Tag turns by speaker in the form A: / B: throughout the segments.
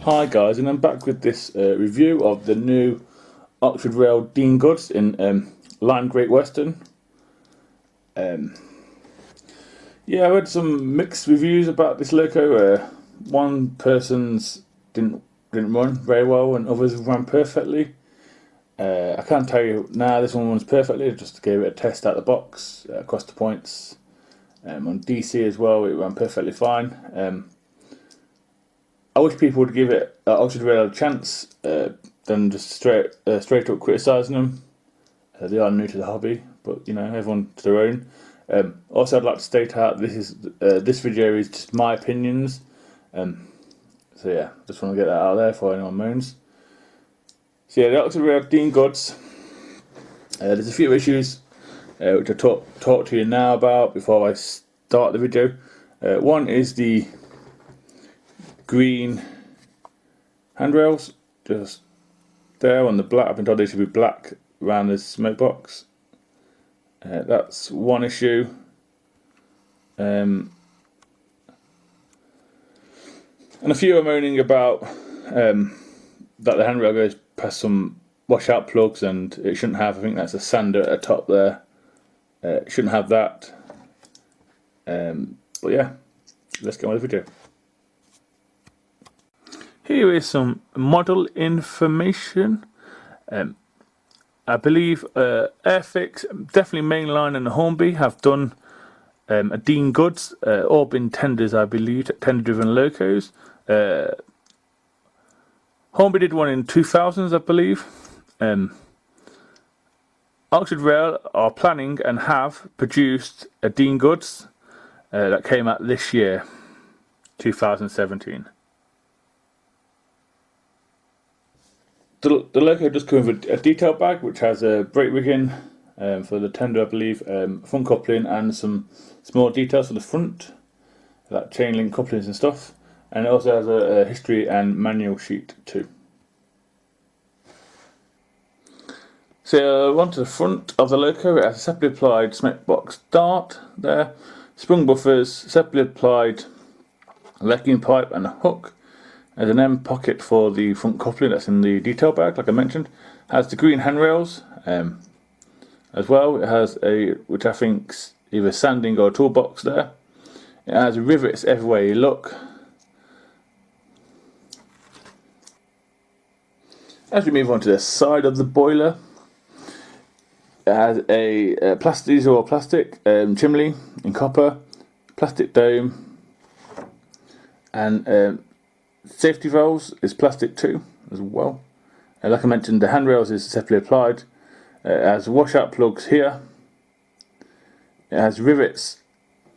A: Hi guys, and I'm back with this review of the new Oxford Rail Dean Goods in Lime Great Western. Yeah, I read some mixed reviews about this loco. One person's didn't run very well, and others ran perfectly. I can't tell you now. This one runs perfectly. Just gave it a test out the box across the points. On DC as well, it ran perfectly fine. I wish people would give it Oxford Rail a chance than just straight up criticising them. They are new to the hobby, but you know, everyone to their own. Also, I'd like to state out this video is just my opinions. So yeah, just want to get that out there before anyone moans. So yeah, the Oxford Rail Dean Goods. There's a few issues which I'll talk to you now about before I start the video. One is the green handrails, just there on the black. I've been told they should be black around the smoke box. That's one issue. And a few are moaning about that the handrail goes past some washout plugs and it shouldn't have. I think that's a sander at the top there. It shouldn't have that. But yeah, let's get on with the video. Here is some model information. I believe Airfix, definitely Mainline and Hornby have done a Dean Goods, all been tenders, I believe, tender-driven locos. Hornby did one in 2000s, I believe. Oxford Rail are planning and have produced a Dean Goods that came out this year, 2017. The loco does come with a detail bag which has a brake rigging for the tender, I believe, front coupling and some small details for the front, like chain link couplings and stuff, and it also has a history and manual sheet too. So onto the front of the loco, it has a separately applied smoke box dart there, sprung buffers, separately applied locking pipe and a hook. There's an M pocket for the front coupling that's in the detail bag, like I mentioned. It has the green handrails as well. It has which I think's either sanding or a toolbox there. It has rivets everywhere you look. As we move on to the side of the boiler, it has a plastic chimney in copper, plastic dome, and safety valves is plastic too, as well. Like I mentioned, the handrails is separately applied. It has washout plugs here. It has rivets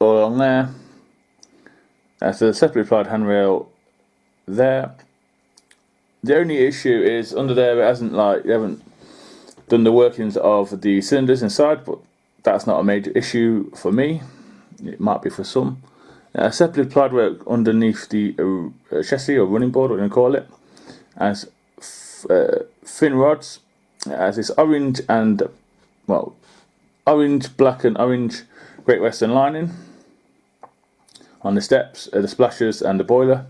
A: all along there. That's a separately applied handrail there. The only issue is under there, it hasn't you haven't done the workings of the cylinders inside, but that's not a major issue for me. It might be for some. Separately applied work underneath the chassis or running board, what you call it, as fin rods, as this orange and orange, black and orange Great Western lining on the steps, the splashers and the boiler.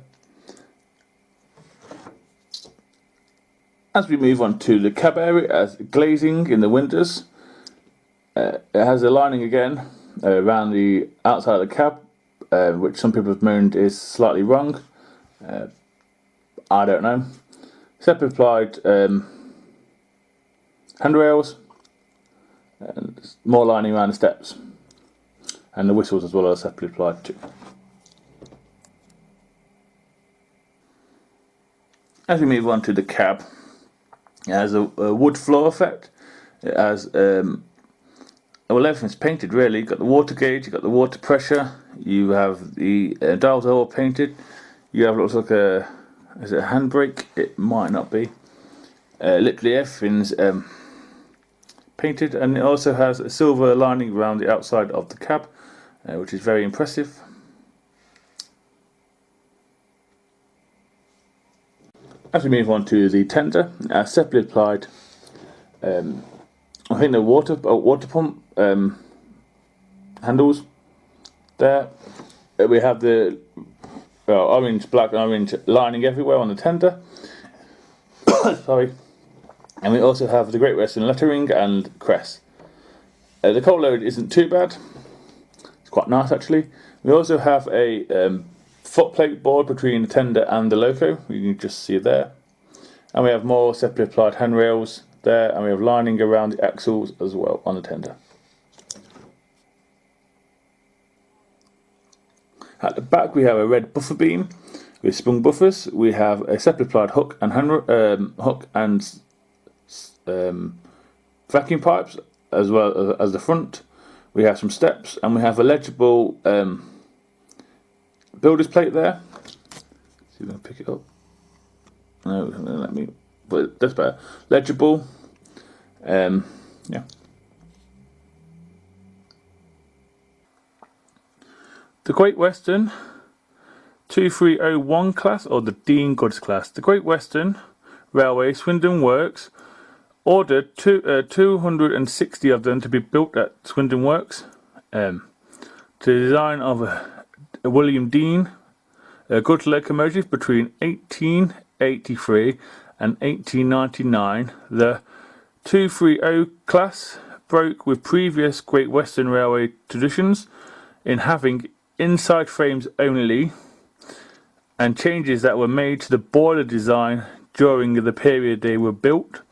A: As we move on to the cab area, it has glazing in the windows. It has a lining again around the outside of the cab, which some people have moaned is slightly wrong. I don't know. Separately applied handrails, and more lining around the steps, and the whistles as well are separately applied too. As we move on to the cab, it has a wood floor effect. It has well, everything's painted really. You've got the water gauge, you've got the water pressure, you have the dials are all painted. You have looks like is it a handbrake? It might not be. Literally everything's painted, and it also has a silver lining around the outside of the cab, which is very impressive. As we move on to the tender, separately applied. I think the water pump handles there. We have the orange, black and orange lining everywhere on the tender. Sorry. And we also have the Great Western lettering and crest. The coal load isn't too bad. It's quite nice actually. We also have a footplate board between the tender and the loco. You can just see it there. And we have more separately applied handrails there, and we have lining around the axles as well on the tender. At the back we have a red buffer beam with sprung buffers. We have a separately applied hook and vacuum pipes as well as the front. We have some steps, and we have a legible builder's plate there. See if I can pick it up. No, let me. But that's better. Legible. Yeah. The Great Western 2301 class, or the Dean Goods class. The Great Western Railway Swindon Works ordered 260 of them to be built at Swindon Works. To the design of a William Dean goods locomotive between 1883 and 1899. The 230 class broke with previous Great Western Railway traditions in having inside frames only, and changes that were made to the boiler design during the period they were built.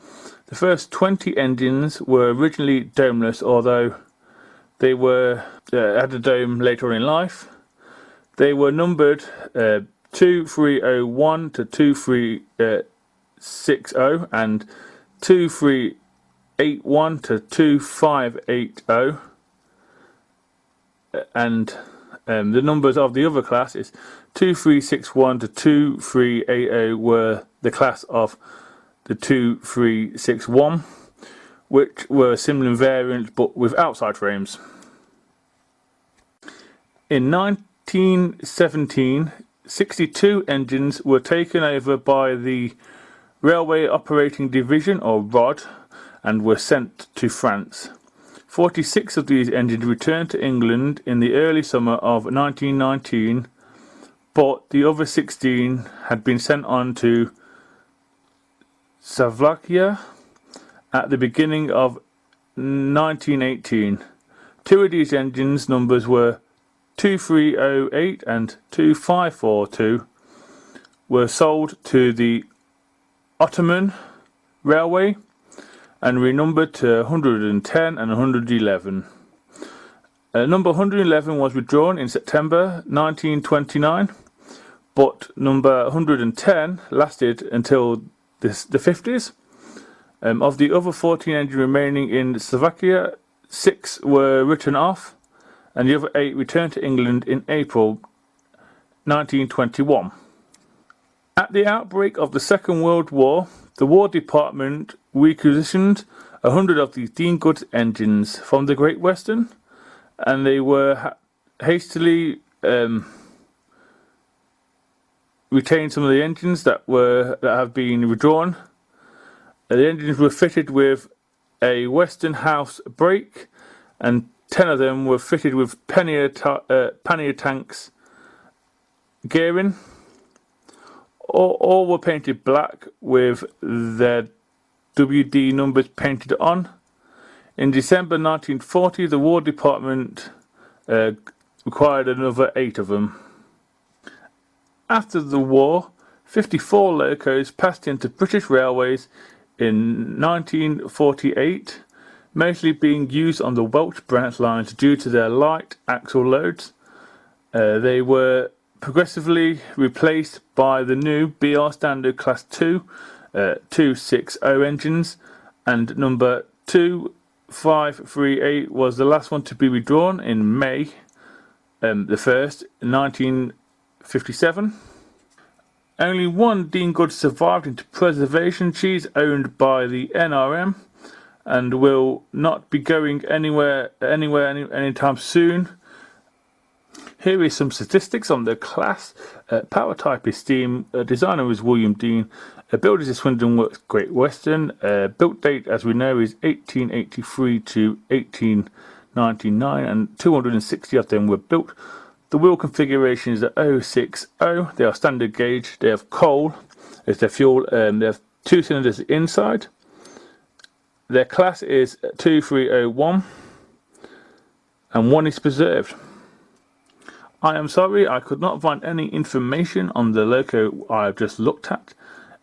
A: The first 20 engines were originally domeless, although they were had a dome later on in life. They were numbered 2301 to 2360 and 2381 to 2580, and the numbers of the other class is 2361 to 2380 were the class of the 2361, which were similar variants but with outside frames. In 1917, 62 engines were taken over by the Railway Operating Division, or ROD, and were sent to France. 46 of these engines returned to England in the early summer of 1919, but the other 16 had been sent on to Slovakia at the beginning of 1918. Two of these engines' numbers were 2308 and 2542 were sold to the Ottoman Railway and renumbered to 110 and 111. Number 111 was withdrawn in September 1929, but number 110 lasted until the 50s. Of the other 14 engines remaining in Slovakia, 6 were written off, and the other 8 returned to England in April 1921. At the outbreak of the Second World War, the War Department requisitioned 100 of these Dean Goods engines from the Great Western, and they were hastily retained some of the engines that have been withdrawn. The engines were fitted with a Westonhouse brake, and 10 of them were fitted with pannier tanks gearing. All were painted black with their WD numbers painted on. In December 1940, the War Department required another 8 of them. After the war, 54 locos passed into British Railways in 1948, mostly being used on the Welsh branch lines due to their light axle loads. They were progressively replaced by the new BR Standard Class 2 260 engines, and number 2538 was the last one to be withdrawn in May the 1st, 1957. Only one Dean Goods survived into preservation. She's owned by the NRM and will not be going anywhere anytime soon. Here is some statistics on the class. Power type is steam. Designer is William Dean. Builders is Swindon Works Great Western. Built date, as we know, is 1883 to 1899, and 260 of them were built. The The wheel configuration is a 060. They are standard gauge. They have coal as their fuel. They have 2 cylinders inside. Their class is 2301 and 1 is preserved. I am sorry, I could not find any information on the loco I've just looked at.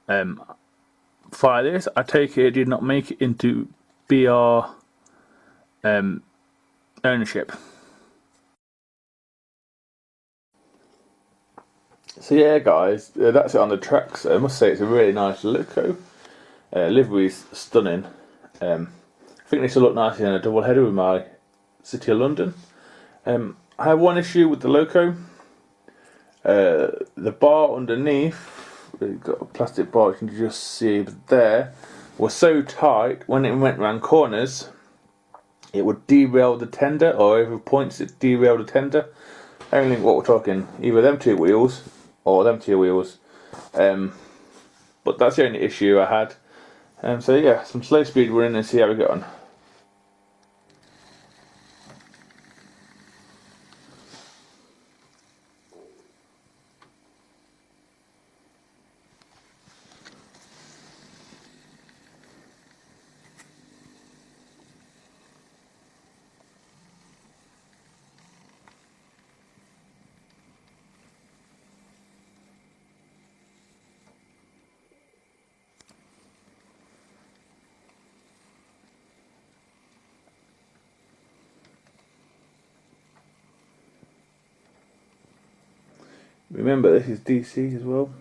A: Via this, I take it did not make it into BR ownership. So yeah, guys, that's it on the tracks. I must say it's a really nice loco. Livery's stunning. I think this will look nice in a double header with my City of London. I have one issue with the loco. The bar underneath, we've got a plastic bar you can just see there, was so tight when it went round corners it would derail the tender, or over points it derailed the tender. Only what we're talking, either them 2 wheels or them 2 wheels. But that's the only issue I had. So yeah, some slow speed running and see how we get on. Remember, this is DC as well.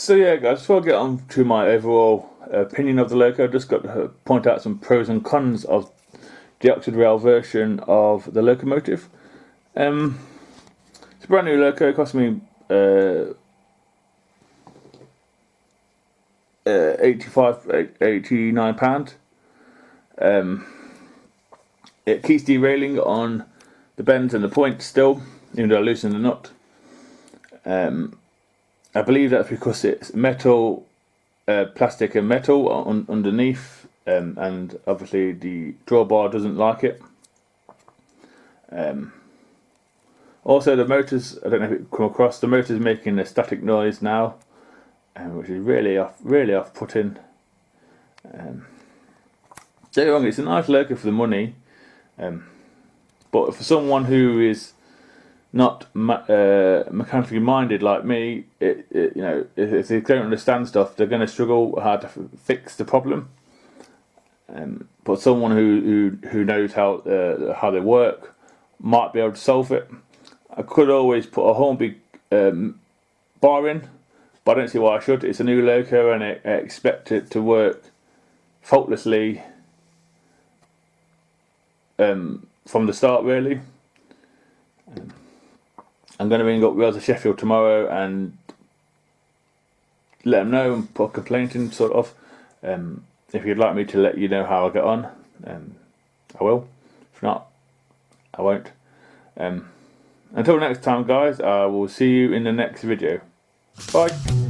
A: So yeah, guys, before I get on to my overall opinion of the loco, I've just got to point out some pros and cons of the oxide rail version of the locomotive. It's a brand new loco. It cost me 89 pounds. It keeps derailing on the bends and the points still, even though I loosened the nut. I believe that's because it's metal, plastic and metal underneath, and obviously the drawbar doesn't like it. Also, the motors, I don't know if it come across, the motor's making a static noise now, which is really off-putting. Don't get me wrong, it's a nice loco for the money, but for someone who is not mechanically minded like me, you know, if they don't understand stuff, they're going to struggle hard to fix the problem. But someone who knows how they work might be able to solve it. I could always put a Hornby bar in, but I don't see why I should. It's a new loco, and I expect it to work faultlessly from the start, really. I'm going to ring up Rails of Sheffield tomorrow and let them know and put a complaint in, sort of. If you'd like me to let you know how I get on, I will. If not, I won't. Until next time, guys, I will see you in the next video. Bye.